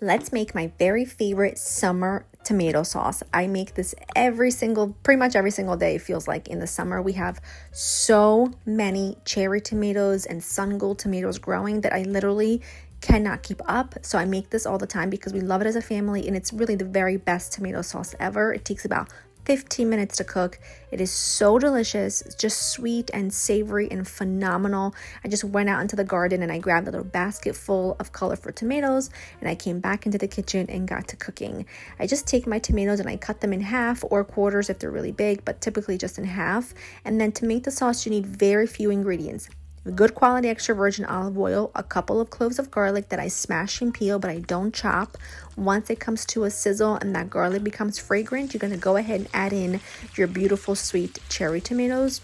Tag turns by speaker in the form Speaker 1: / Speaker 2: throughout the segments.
Speaker 1: Let's make my very favorite summer tomato sauce. I make this pretty much every single day, it feels like. In the summer, we have so many cherry tomatoes and sun gold tomatoes growing that I literally cannot keep up. So I make this all the time because we love it as a family, and it's really the very best tomato sauce ever. It takes about 15 minutes to cook. It is so delicious. It's just sweet and savory and phenomenal. I just went out into the garden and I grabbed a little basket full of colorful tomatoes, and I came back into the kitchen and got to cooking. I just take my tomatoes and I cut them in half or quarters if they're really big, but typically just in half. And then to make the sauce, you need very few ingredients. Good quality extra virgin olive oil, a couple of cloves of garlic that I smash and peel but I don't chop. Once it comes to a sizzle and that garlic becomes fragrant, you're going to go ahead and add in your beautiful sweet cherry tomatoes.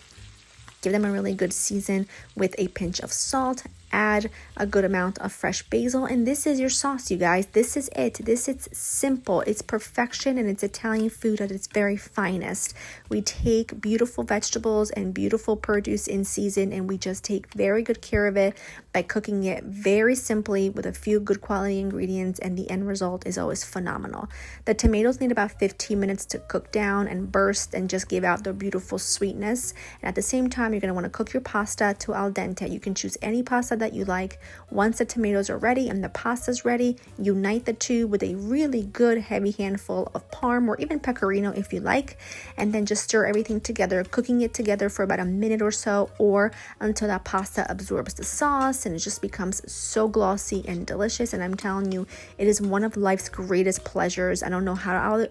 Speaker 1: Give them a really good season with a pinch of salt. Add a good amount of fresh basil, and this is your sauce, you guys. This is it. This is simple. It's perfection, and it's Italian food at its very finest. We take beautiful vegetables and beautiful produce in season, and we just take very good care of it by cooking it very simply with a few good quality ingredients, and the end result is always phenomenal. The tomatoes need about 15 minutes to cook down and burst and just give out their beautiful sweetness. And at the same time, you're going to want to cook your pasta to al dente. You can choose any pasta that you like. Once the tomatoes are ready and the pasta's ready, unite the two with a really good heavy handful of Parm or even pecorino if you like, and then just stir everything together, cooking it together for about a minute or so, or until that pasta absorbs the sauce and it just becomes so glossy and delicious. And I'm telling you, it is one of life's greatest pleasures. I don't know how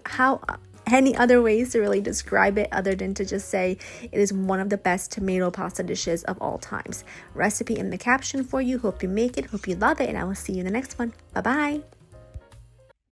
Speaker 1: any other ways to really describe it other than to just say it is one of the best tomato pasta dishes of all times. Recipe in the caption for you. Hope you make it, hope you love it, and I will see you in the next one. Bye bye.